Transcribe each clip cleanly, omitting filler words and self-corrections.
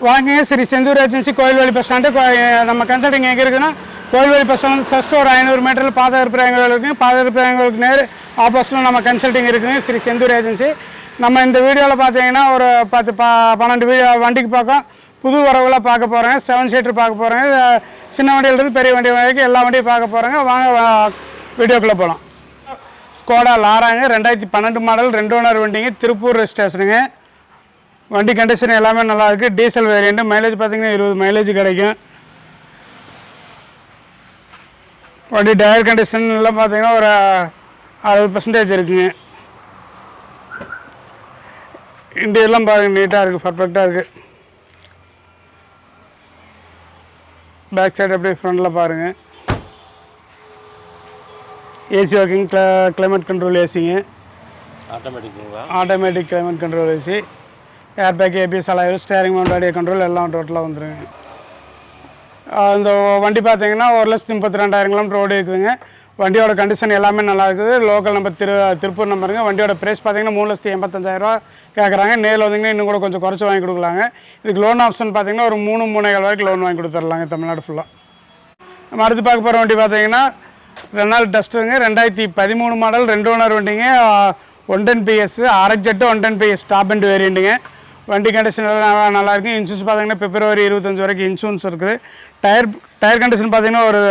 வாங்க Sri Senthur agency Kovilveli bus stand. நம்ம consulting எங்கே இருக்குதுன்னா கோயில்வெளி பஸ் ஸ்டாண்ட் ஜஸ்ட் ஒரு 500 மீட்டரில் பாதகற்புரம் இருக்குங்க. பாதகற்புரம் நேர் ஆப்போசிட்டில் நம்ம கன்சல்டிங் இருக்குதுங்க, ஸ்ரீ செந்தூர் ஏஜென்சி. நம்ம இந்த வீடியோவில் பார்த்தீங்கன்னா ஒரு 10-12 வண்டிக்கு பார்க்க புது வரவுகளை பார்க்க போகிறேங்க. 7 சீட்டர் பார்க்க போகிறேங்க. சின்ன வண்டியிலிருந்து பெரிய வண்டி வரைக்கும் எல்லா வண்டியும் பார்க்க போகிறேங்க. வாங்க வீடியோக்குள்ளே போகலாம். ஸ்கோடா லாராங்க, 2012 மாடல், 2 ஓனர் வண்டிங்க, திருப்பூர் ஸ்டேஷனுங்க. வண்டி கண்டிஷன் எல்லாமே நல்லாயிருக்கு. Diesel variant. மைலேஜ் பார்த்திங்கன்னா 20 மைலேஜ் கிடைக்கும். வண்டி டயர் கண்டிஷன் எல்லாம் பார்த்திங்கன்னா ஒரு 60% இருக்குங்க. இண்டியெல்லாம் பாருங்கள், நீட்டாக இருக்குது, பர்ஃபெக்டாக இருக்குது. பேக் சைடு அப்படியே ஃப்ரண்டில் பாருங்கள். ஏசி ஒர்க்கிங், கிளைமேட் கண்ட்ரோல் ஏசிங்க. Automatic climate control AC, air bag, ABS அலாய்வு, ஸ்டேரிங் மவுண்ட், ஆடியோ கண்ட்ரோல் எல்லாம் டோட்டலாக வந்துடுங்க. இந்த வண்டி பார்த்தீங்கன்னா 1,32,000 கிலோமீட்டர் ஓடி இருக்குதுங்க. வண்டியோட கண்டிஷன் எல்லாமே நல்லா இருக்குது. லோக்கல் நம்பர் திருப்பூர் நம்பருங்க. வண்டியோட ப்ரைஸ் பார்த்தீங்கன்னா 3,85,000 கேட்குறாங்க. நேரில் வந்தீங்கன்னா இன்னும் கூட கொஞ்சம் குறைச்சி வாங்கி கொடுக்கலாங்க. இதுக்கு லோன் ஆப்ஷன் பார்த்தீங்கன்னா ஒரு 3-3.5 வரைக்கும் லோன் வாங்கி கொடுத்துர்லாங்க தமிழ்நாடு ஃபுல்லாக. நம்ம அடுத்து பார்க்க போகிற வண்டி பார்த்தீங்கன்னா ரெனால்ட் டஸ்டருங்க, 2013 மாடல், 2 ஓனர் வண்டிங்க, 110 PS, RX 110 PS top and வேரியண்ட்டுங்க. வண்டி கண்டிஷன் எல்லாம் நல்லாயிருக்கு. இன்சூரன்ஸ் பார்த்தீங்கன்னா February 25 வரைக்கும் இன்சூரன்ஸ் இருக்குது. டயர் கண்டிஷன் பார்த்தீங்கன்னா ஒரு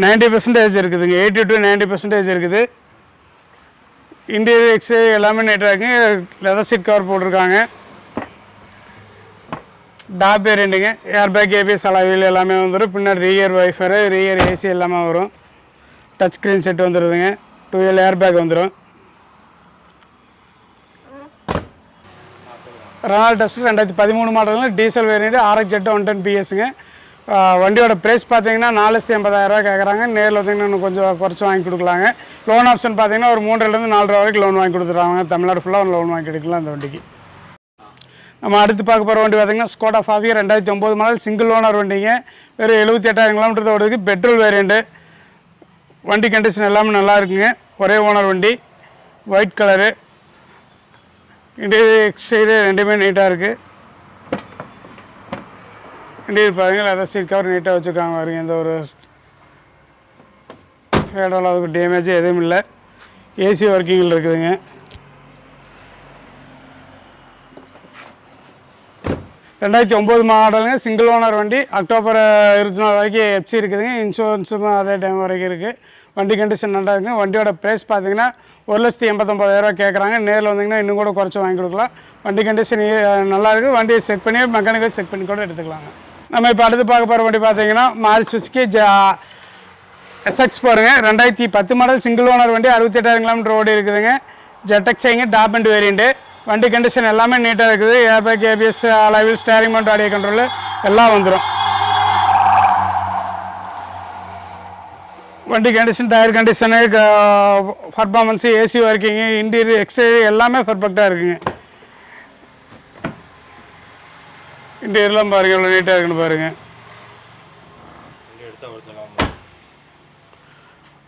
90% இருக்குதுங்க. 80 to 90% இருக்குது. இன்டீரியர் எக்ஸ்டீரியர் எல்லாமே நீட்டாக இருக்குங்க. லெதர் சீட் கவர் போட்டிருக்காங்க. டாப் வேரியண்ட்டுங்க. ஏர் பேக், ஏபிஎஸ் அலாய்வில் எல்லாமே வந்துடும். பின்னாடி ரியர் வைஃபரு, ரியர் ஏசி எல்லாமே வரும். டச் ஸ்க்ரீன் செட் வந்துடுதுங்க. 2 ஏர் பேக் வந்துடும். ரெனால்ட் டஸ்டர் 2013 மாடலுங்க, டீசல் வேரியண்ட், RX 110 PSங்க. வண்டியோட ப்ரைஸ் பார்த்தீங்கன்னா 4,80,000 கேட்குறாங்க. நேரில் வந்தீங்கன்னா இன்னும் கொஞ்சம் குறைச்சி வாங்கி கொடுக்கலாங்க. லோன் ஆப்ஷன் பார்த்தீங்கன்னா ஒரு 3,000 to 4,000 வரைக்கும் லோன் வாங்கி கொடுத்துருவாங்க. தமிழ்நாடு ஃபுல்லாக லோன் வாங்கி கொடுக்கலாம் இந்த வண்டிக்கு. நம்ம அடுத்து பார்க்க போகிற வண்டி பார்த்தீங்கன்னா ஸ்கோடா ஃபாவியா, 2009 மாடல், சிங்கிள் ஓனர் வண்டிங்க. வெறும் 78,000 கிலோமீட்டர் தான் ஓடுது. Petrol variant. வண்டி கண்டிஷன் எல்லாமே நல்லா இருக்குங்க. ஒரே ஓனர் வண்டி, ஒயிட் கலரு. இன்டீரியர் எக்ஸ்டீரியர் ரெண்டுமே நீட்டாக இருக்குது. இன்டீரியர் பாருங்கள், லெதர் சீட் கவர் நீட்டாக வச்சுருக்காங்க பாருங்க. எந்த ஒரு ஃபேடோவில் அதுக்கு டேமேஜ் எதுவும் இல்லை. ஏசி ஒர்க்கிங்கில் இருக்குதுங்க. ரெண்டாயிரத்தி மாடலுங்க, சிங்கிள் ஓனர் வண்டி. அக்டோபர் 24 வரைக்கும் எஃப்சி இருக்குதுங்க. இன்சூரன்ஸும் அதே டைம் வரைக்கும் இருக்குது. வண்டி கண்டிஷன் நல்லா இருக்குங்க. வண்டியோட ப்ரைஸ் பார்த்தீங்கன்னா 1,89,000 கேட்குறாங்க. நேரில் வந்தீங்கன்னா இன்னும் கூட குறைச்சி வாங்கி கொடுக்கலாம். வண்டி கண்டிஷன் நல்லா இருக்குது. வண்டியை செக் பண்ணி மெக்கானிக்கல் செக் பண்ணி கூட எடுத்துக்கலாங்க. நம்ம இப்போ அடுத்து பார்க்க போகிற வண்டி பார்த்தீங்கன்னா மாருதி சுசுகி SX பாருங்க, 2010 மாடல், சிங்கிள் ஓனர் வண்டி, 68,000 கிலோமீட்டர் ஓடி இருக்குதுங்க. ZXங்க, டாப் அண்ட் வேரியண்ட்டு. வண்டி கண்டிஷன் எல்லாமே நீட்டாக இருக்குது. Air bag, ABS alloy wheel, steering mount, audio control எல்லாம் வந்துடும். வண்டி condition, tyre condition, performance, AC working, interior exterior எல்லாமே பர்ஃபெக்டாக இருக்குங்க. இன்டீரியர்லாம் பாருங்கள் எவ்வளோ நீட்டாக இருக்குன்னு பாருங்கள்.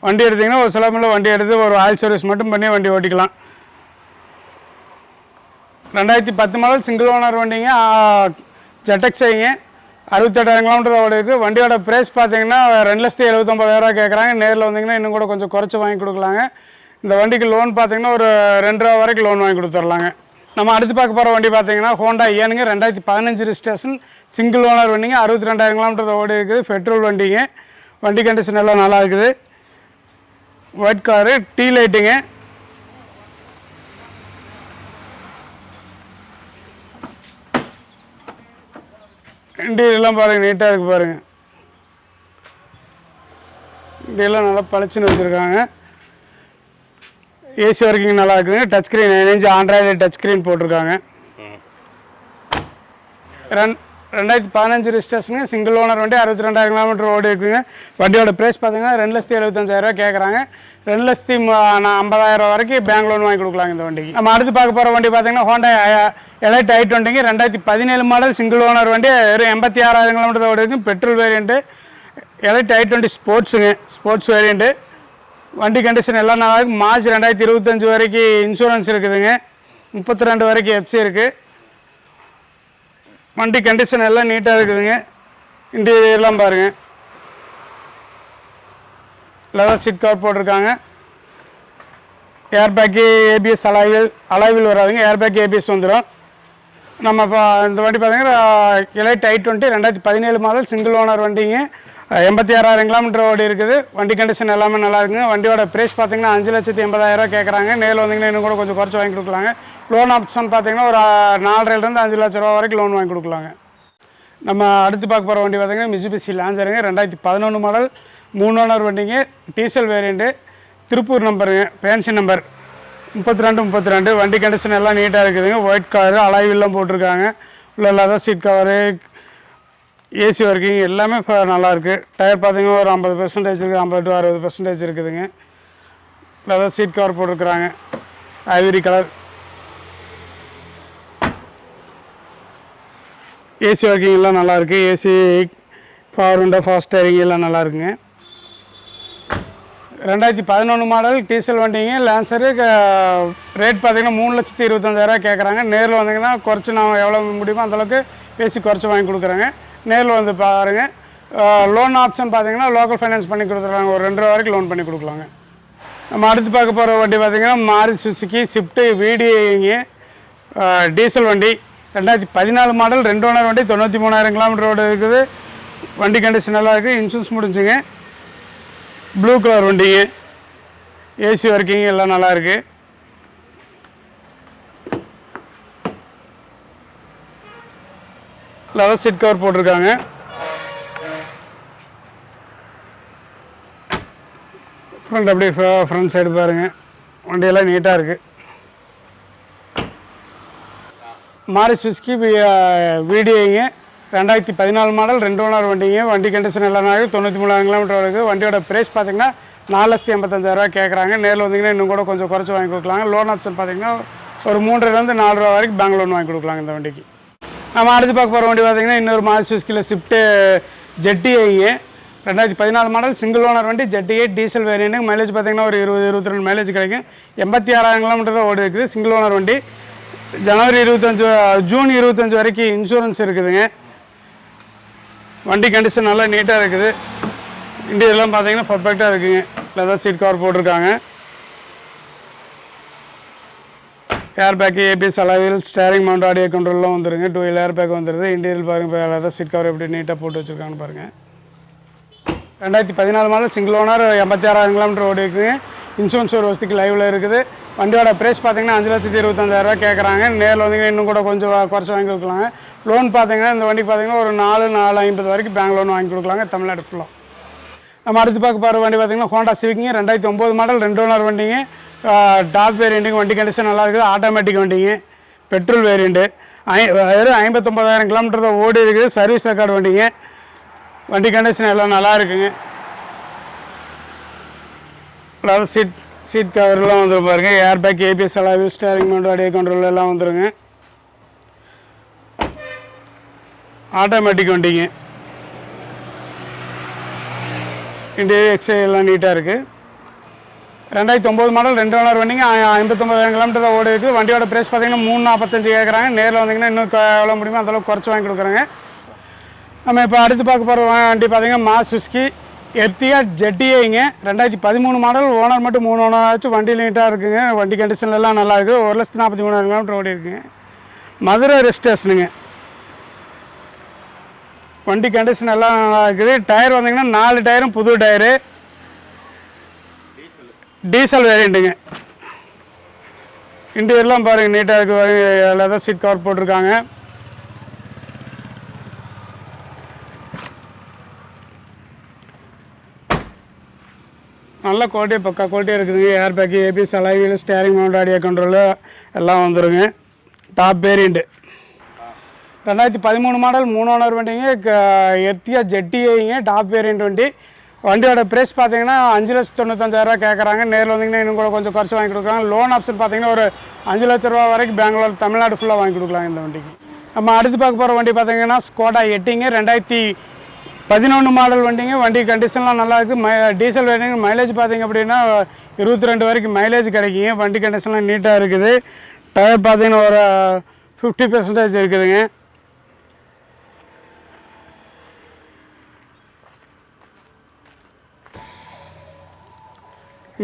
வண்டி எடுத்திங்கன்னா ஒரு சிலமில் வண்டி எடுத்து ஒரு ஆயில் சர்வீஸ் மட்டும் பண்ணி வண்டி ஓட்டிக்கலாம். 2010 மாடல், சிங்கிள் ஓனர் வண்டிங்க, ZXங்க, 68,000 கிலோமீட்டர் ஓடி இருக்குது. வண்டியோட ப்ரைஸ் பார்த்தீங்கன்னா 2,79,000 கேட்குறாங்க. நேரில் வந்தீங்கன்னா இன்னும் கூட கொஞ்சம் குறைச்சி வாங்கி கொடுக்கலாங்க. இந்த வண்டிக்கு லோன் பார்த்தீங்கன்னா ஒரு 2 ரூபா வரைக்கும் லோன் வாங்கி கொடுத்துர்லாங்க. நம்ம அடுத்து பார்க்க போகிற வண்டி பார்த்தீங்கன்னா ஹோண்டா ஏனுங்க, 2015 ரிஜிஸ்ட்ரேஷன், சிங்கிள் ஓனர் வண்டிங்க, 62,000 கிலோமீட்டர் ஓடி இருக்குது. பெட்ரோல் வண்டிங்க. வண்டி கண்டிஷன் எல்லாம் நல்லா இருக்குது. ஒயிட் கலரு, டீ லைட்டுங்க. இன்டீரியர்லாம் பாருங்கள் நீட்டாக இருக்குது பாருங்கள். இன்டீரியர்லாம் நல்லா பளிச்சுன்னு வச்சுருக்காங்க. ஏசி ஒர்க்கிங் நல்லா இருக்குதுங்க. Touch screen 9 inch Android touch screen போட்டிருக்காங்க. 2015 ரிஜிஸ்ட்ரேஷனுங்க, சிங்கிள் ஓனர் வண்டி, 62,000 கிலோமீட்டர் ஓடி இருக்குதுங்க. வண்டியோட ப்ரைஸ் பார்த்தீங்கன்னா 2,75,000 கேட்குறாங்க. 2,50,000 வரைக்கும் பேங்க் லோன் வாங்கி கொடுக்கலாங்க இந்த வண்டிக்கு. நம்ம அடுத்து பார்க்க போகிற வண்டி பார்த்தீங்கன்னா ஹோண்டா எலைட் i20ங்க, 2017 மாடல், சிங்கிள் ஓனர் வண்டி, வெறும் 86,000 கிலோமீட்டர் ஓடி இருக்குது. Petrol variant. எலைட் i20 ஸ்போர்ட்ஸுங்க, ஸ்போர்ட்ஸ் வேரியண்ட்டு. வண்டி கண்டிஷன் எல்லாம் நல்லா இருக்குது. மார்ச் 2025 வரைக்கும் இன்சூரன்ஸ் இருக்குதுங்க. 32 வரைக்கும் எஃப்சி இருக்குது. வண்டி கண்டிஷன் எல்லாம் நீட்டாக இருக்குதுங்க. இன்டீரியர்லாம் பாருங்கள். லெதர் சீட் கவர் போட்டிருக்காங்க. ஏர்பேக்கு ஏபிஎஸ் அலாய்வில் வராதுங்க. ஏர்பேக் ஏபிஎஸ் வந்துடும். நம்ம இப்போ இந்த வண்டி பார்த்தீங்கன்னா elite i20 2017 model single owner வண்டிங்க. 86,000 கிலோமீட்டர் ஓடி இருக்குது. வண்டி கண்டிஷன் எல்லாமே நல்லா இருக்குங்க. வண்டியோட ப்ரைஸ் பார்த்தீங்கன்னா 5,80,000 கேட்குறாங்க. நேரில் வந்தீங்கன்னா இன்னும் கூட கொஞ்சம் குறைச்சி வாங்கி கொடுக்கலாங்க. லோன் ஆப்ஷன் பார்த்தீங்கன்னா ஒரு 4,500,000 5 லட்ச ரூபா வரைக்கும் லோன் வாங்கி கொடுக்கலாங்க. நம்ம அடுத்து பார்க்க போகிற வண்டி பார்த்தீங்கன்னா மிட்சுபிஷி லான்சருங்க. 2011 மாடல் 3 ஓனர் வண்டிங்க. Diesel variant. திருப்பூர் நம்பருங்க. Fancy number 3232. வண்டி கண்டிஷன் எல்லாம் நீட்டாக இருக்குதுங்க. ஒயிட் கலரு அலாய்வில்லாம் போட்டிருக்காங்க. உள்ள leather seat cover AC working எல்லாமே இப்போ நல்லாயிருக்கு. டயர் பார்த்தீங்கன்னா ஒரு 50% இருக்குது. 50 to 60% இருக்குதுங்க. லெதர் சீட் கவர் போட்டிருக்கிறாங்க. Ivory colour. ஏசி ஒர்க்கிங் எல்லாம் நல்லாயிருக்கு. AC power window fast steering எல்லாம் நல்லாயிருக்குங்க. 2011 மாடல் டீசல் வண்டிங்க. லான்சரு ரேட் பார்த்தீங்கன்னா 3,25,000 கேட்குறாங்க. நேரில் வந்தீங்கன்னா குறைச்சி நான் எவ்வளோ முடியுமோ அந்தளவுக்கு பேசி குறைச்சி வாங்கி கொடுக்குறேங்க. நேரில் வந்து பாருங்கள். லோன் ஆப்ஷன் பார்த்தீங்கன்னா லோக்கல் ஃபைனான்ஸ் பண்ணி கொடுத்துருக்காங்க. ஒரு 2 ரூபா வரைக்கும் லோன் பண்ணி கொடுக்கலாங்க. நம்ம அடுத்து பார்க்க போகிற வண்டி பார்த்திங்கன்னா மாருதி சுசுகி ஸ்விஃப்ட் விடிஐங்க. டீசல் வண்டி. 2014 மாடல் 2 ஓனர் வண்டி. 93,000 கிலோமீட்டர் ரோடு இருக்குது. வண்டி கண்டிஷன் நல்லா இருக்குது. இன்சூரன்ஸ் முடிஞ்சுங்க. ப்ளூ கலர் வண்டிங்க. ஏசி ஒர்க்கிங் எல்லாம் நல்லாயிருக்கு. லெதர் சீட் கவர் போட்டிருக்காங்க. ஃப்ரண்ட் அப்படியே ஃப்ரண்ட் சைடு பாருங்கள். வண்டியெல்லாம் நீட்டாக இருக்குது. மாருதி சுசுகி விடிஐங்க. 2014 மாடல் 2 ஓனர் வண்டிங்க. வண்டி கண்டிஷன் எல்லாம் 93,000 கிலோமீட்டர் இருக்குது. வண்டியோட ப்ரைஸ் பார்த்தீங்கன்னா 4,85,000 கேட்குறாங்க. நேரில் வந்தீங்கன்னா இன்னும் கூட கொஞ்சம் குறைச்சி வாங்கி கொடுக்கலாங்க. லோன் ஆப்ஷன் பார்த்தீங்கன்னா ஒரு 3,000 4 ரூபா வரைக்கும் பேங்க் லோன் வாங்கி கொடுக்கலாங்க இந்த வண்டிக்கு. நம்ம அடுத்து பார்க்க போகிற வண்டி பார்த்தீங்கன்னா இன்னொரு மாருதி சுசுகியில் ஸ்விஃப்ட் ஜெட்டிஐங்க. 2014 மாடல் சிங்கிள் ஓனர் வண்டி. ZDI diesel variant. மைலேஜ் பார்த்தீங்கன்னா ஒரு 20-22 மைலேஜ் கிடைக்கும். 86,000 கிலோமீட்டர் தான் ஓடி இருக்குது. சிங்கிள் ஓனர் வண்டி. ஜூன் 25 வரைக்கும் இன்சூரன்ஸ் இருக்குதுங்க. வண்டி கண்டிஷன் நல்லா நீட்டாக இருக்குது. இன்டீரியர்லாம் பார்த்தீங்கன்னா பர்ஃபெக்டாக இருக்குங்க. லெதர் சீட் கவர் போட்டிருக்காங்க. Air bag ABS alloy wheel steering mount audio கண்ட்ரோல்லாம் வந்துருங்க. 2 வீல் ஏர் பேக் வந்துடுது. இன்டீரியர் பாருங்கள். லெதர் சீட் கவர் எப்படி நீட்டாக போட்டு வச்சுருக்காங்கன்னு பாருங்கள். 2014 மாடல் சிங்கிள் ஓனர். 86,000 கிலோமீட்டர் ஓடி இருக்குங்க. இன்சூரன்ஸ் ஒரு வருஷத்துக்கு லைவில் இருக்குது. வண்டியோட ப்ரைஸ் பார்த்தீங்கன்னா 5,25,000 கேட்குறாங்க. நேரில் வந்தீங்கன்னா இன்னும் கூட கொஞ்சம் குறைச்சி வாங்கி கொடுக்கலாங்க. லோன் பார்த்தீங்கன்னா இந்த வண்டிக்கு பார்த்தீங்கன்னா ஒரு 4,50 வரைக்கும் பேங்க் லோன் வாங்கி கொடுக்கலாங்க தமிழ்நாடு ஃபுல்லாக. நம்ம அடுத்து பார்க்க போகிற வண்டி பார்த்தீங்கன்னா ஹோண்டா சிவிக்ங்க. 2009 மாடல் 2 ஓனர் வண்டிங்க. டாப் வேரியண்ட்டுங்க. வண்டி கண்டிஷன் நல்லா இருக்குது. ஆட்டோமேட்டிக் வண்டிங்க. Petrol variant. வெறும் 59,000 கிலோமீட்டர் தான் ஓடி இருக்குது. சர்வீஸ் ரெக்கார்டு வண்டிங்க. வண்டி கண்டிஷன் எல்லாம் நல்லா இருக்குங்க. அதாவது சீட் கவர்லாம் வந்துடும் பாருங்கள். ஏர் bag ABS alloy wheel steering mount audio control எல்லாம் வந்துடுங்க. ஆட்டோமேட்டிக் வண்டிங்க. இன்டீரியர் எக்ஸ்ட்ரா எல்லாம் நீட்டாக இருக்குது. 2009 மாடல் 2 ஓனர் வண்டிங்க. 59,000 கிலோமீட்டர் தான் ஓடி இருக்குது. வண்டியோட ப்ரைஸ் பார்த்தீங்கன்னா 3,45 கேட்குறாங்க. நேரில் வந்தீங்கன்னா இன்னும் எவ்வளோ முடியுமோ அந்தளவுக்கு குறைச்சி வாங்கி கொடுக்குறாங்க. நம்ம இப்போ அடுத்து பார்க்க போகிற வண்டி பார்த்தீங்கன்னா மாருதி சுசுகி எர்டிகா ஜெட்டிஐங்க. 2013 மாடல். ஓனர் மட்டும் 3 ஓனர் ஆச்சு. வண்டி நீட்டாக இருக்குங்க. வண்டி கண்டிஷன்லாம் நல்லா இருக்குது. 1,43,000 கிலோமீட்டர் ஓடி இருக்குங்க. மதுரை ரெஜிஸ்ட்ரேஷனுங்க. வண்டி கண்டிஷன் எல்லாம் நல்லா இருக்குது. டயர் வந்தீங்கன்னா 4 டயரும் புது டயரு. டீசல் வேரியண்ட்டுங்க. இன்டீரியர்லாம் பாருங்கள் நீட்டாக இருக்குது. லெதர் சீட் கவர் போட்டிருக்காங்க. நல்ல குவாலிட்டி பக்கா குவாலிட்டியாக இருக்குதுங்க. Air bag ABS alloy wheel steering mount audio control எல்லாம் வந்துடுங்க. Top variant. 2013 மாடல் 3 ஓனர் வண்டிங்க. எர்டிகா ஜெட்டிஐங்க. டாப் வேரியண்ட் வண்டி. வண்டியோட ப்ரைஸ் பார்த்தீங்கன்னா 5,95,000 கேட்குறாங்க. நேரில் வந்தீங்கன்னா இன்னும் கூட கொஞ்சம் குறைச்சி வாங்கி கொடுக்குறாங்க. லோன் ஆப்ஷன் பார்த்தீங்கன்னா ஒரு 5 லட்ச ரூபா வரைக்கும் பெங்களூர் தமிழ்நாடு ஃபுல்லாக வாங்கி கொடுக்கலாங்க இந்த வண்டிக்கு. நம்ம அடுத்து பார்க்க போகிற வண்டி பார்த்தீங்கன்னா ஸ்கோடா எட்டிங்க. 2011 மாடல் வண்டிங்க. வண்டி கண்டிஷன்லாம் நல்லா இருக்குது. டீசல் வேண்டிங்க. மைலேஜ் பார்த்தீங்க அப்படின்னா 22 வரைக்கும் மைலேஜ் கிடைக்குங்க. வண்டி கண்டிஷன்லாம் நீட்டாக இருக்குது. டயர் பார்த்தீங்கன்னா ஒரு 50% இருக்குதுங்க.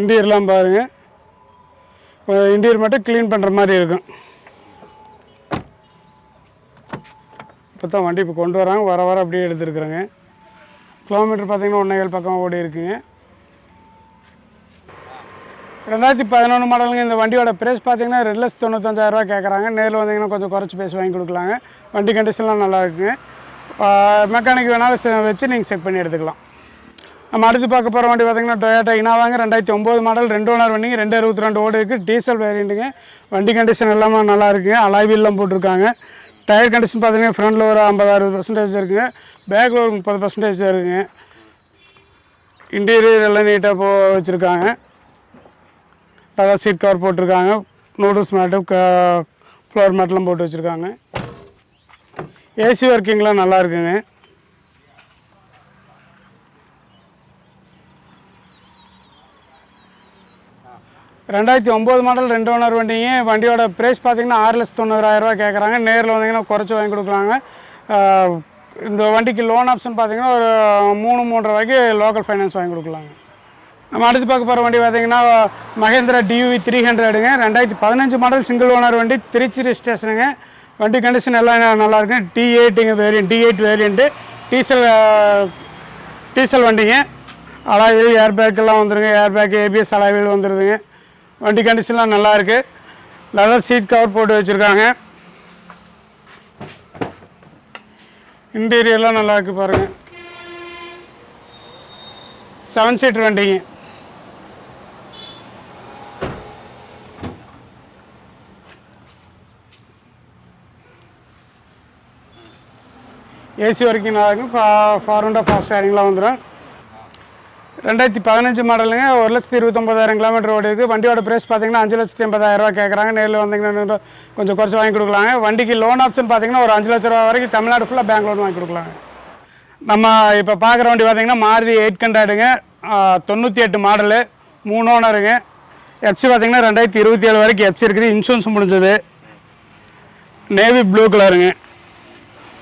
இன்டீரியர்லாம் பாருங்கள், இன்டீரியர் மட்டும் க்ளீன் பண்ணுற மாதிரி இருக்கும். இப்போ தான் வண்டி இப்போ கொண்டு வராங்க, வர வர அப்படியே எடுத்துருக்குறேங்க. கிலோமீட்டர் பார்த்திங்கன்னா 1.7 பக்கம் ஓடி இருக்குங்க. 2011 மாடலுங்க. இந்த வண்டியோட ப்ரைஸ் பார்த்திங்கன்னா 2,95,000 கேட்குறாங்க. நேரில் வந்தீங்கன்னா கொஞ்சம் குறைச்சி பேசி வாங்கி கொடுக்கலாங்க. வண்டி கண்டிஷன்லாம் நல்லா இருக்குங்க. மெக்கானிக் வேணாலும் வச்சு நீங்கள் செக் பண்ணி எடுத்துக்கலாம். நம்ம அடுத்து பார்க்க போகிற வண்டி பார்த்திங்கன்னா டொயோட்டா இனோவாங்க. 2009 மாடல், 2 ஓனர் வண்டிங்க, 262 ஓடி இருக்குது. டீசல் வேரியண்ட்டுங்க. வண்டி கண்டிஷன் எல்லாமே நல்லா இருக்குங்க. அலாய் வீல்லாம் போட்டிருக்காங்க. டயர் கண்டிஷன் பார்த்திங்கன்னா ஃப்ரண்டில் ஒரு 50-60% இருக்குங்க. பேக்கில் ஒரு 30% இருக்குங்க. இன்டீரியர் எல்லாம் நீட்டாக வச்சுருக்காங்க. அதாவது சீட் கவர் போட்டிருக்காங்க. நூடுல்ஸ் மேட்டு, ஃப்ளோர் மேட்லாம் போட்டு வச்சுருக்காங்க. ஏசி ஒர்க்கிங்லாம் நல்லா இருக்குங்க. ரெண்டாயிரத்தி 9 மாடல், 2 ஓனர் வண்டிங்க. வண்டியோட ப்ரைஸ் பார்த்திங்கன்னா 6,90,000 கேட்குறாங்க. நேரில் வந்தீங்கன்னா குறைச்சி வாங்கி கொடுக்கலாங்க. இந்த வண்டிக்கு லோன் ஆப்ஷன் பார்த்திங்கன்னா ஒரு 3-3.5 வரைக்கும் லோக்கல் ஃபைனான்ஸ் வாங்கி கொடுக்கலாங்க. நம்ம அடுத்து பார்க்க போகிற வண்டி பார்த்திங்கன்னா மகேந்திரா டியூவி 300ங்க. 2015 மாடல், சிங்கிள் ஓனர் வண்டி, திருச்சி ரிஜிஸ்ட்ரேஷனுங்க. வண்டி கண்டிஷன் எல்லாம் நல்லாயிருக்குங்க. T8ங்க வேரியன்ட், T8 வேரியண்ட்டு. டீசல் வண்டிங்க. அலாய்வீல், ஏர் பேக்கெல்லாம் வந்துடுங்க. ஏர் பேக், ABS அலாய்வீல் வந்துடுதுங்க. வண்டி கண்டிஷன்லாம் நல்லா இருக்குது. லெதர் சீட் கவர் போட்டு வச்சுருக்காங்க. இன்டீரியர்லாம் நல்லா இருக்குது பாருங்கள். 7 சீட்டர் வண்டிங்க. ஏசி வரைக்கும் நல்லா இருக்கும். ஃபார்வர்டாக ஃபாஸ்ட் ஸ்டேரிங்லாம் வந்துடும். 2015 மாடலுங்க. 1,29,000 கிலோமீட்டர் ஓடி இருக்குது. வண்டியோட ப்ரைஸ் பார்த்திங்கன்னா 5,80,000 கேட்குறாங்க. நேரில் வந்தீங்கன்னா கொஞ்சம் குறைச்சி வாங்கி கொடுக்கலாங்க. வண்டிக்கு லோன் ஆப்ஷன் பார்த்திங்கன்னா ஒரு 5 லட்ச ரூபா வரைக்கும் தமிழ்நாடு ஃபுல்லாக பேங்க் லோன் வாங்கி கொடுக்கலாங்க. நம்ம இப்போ பார்க்குற வண்டி பார்த்திங்கன்னா மாருதி 800ங்க. 98 மாடலு, 3 ஓனருங்க. எஃப்சி பார்த்திங்கன்னா 2027 வரைக்கும் எஃப்சி இருக்குது. இன்சூரன்ஸ் முடிஞ்சது. நேவி ப்ளூ கலருங்க.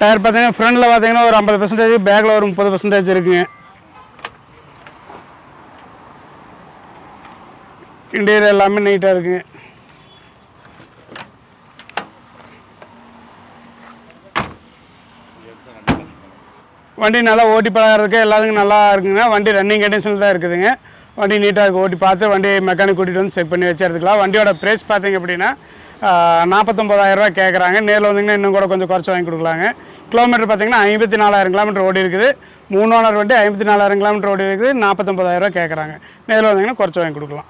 டயர் பார்த்திங்கன்னா ஃப்ரண்டில் பார்த்திங்கன்னா ஒரு 50%, பேக்கில் ஒரு 30% இருக்குங்க. இன்டீரியர் எல்லாமே நீட்டாக இருக்குங்க. வண்டி நல்லா ஓட்டி பழகிறதுக்கு எல்லாத்துக்கும் நல்லா இருக்குங்க. வண்டி ரன்னிங் கண்டிஷனில் தான் இருக்குதுங்க. வண்டி நீட்டாக இருக்குது. ஓட்டி பார்த்து வண்டி மெக்கானிக் கூட்டிகிட்டு வந்து செக் பண்ணி வச்சு எடுத்துக்கலாம். வண்டியோட ப்ரைஸ் பார்த்திங்க அப்படின்னா 49,000 கேட்குறாங்க. நேரில் வந்தீங்கன்னா இன்னும் கூட கொஞ்சம் குறைச்சி வாங்கி கொடுக்கலாங்க. கிலோமீட்டர் பார்த்திங்கன்னா 54,000 கிலோமீட்டர் ஓடி இருக்குது. 3 ஓனர் வண்டி, 54,000 கிலோமீட்டர் ஓடி இருக்குது. 49,000 கேட்குறாங்க. நேரில் வந்தீங்கன்னா குறைச்சி வாங்கி கொடுக்கலாம்.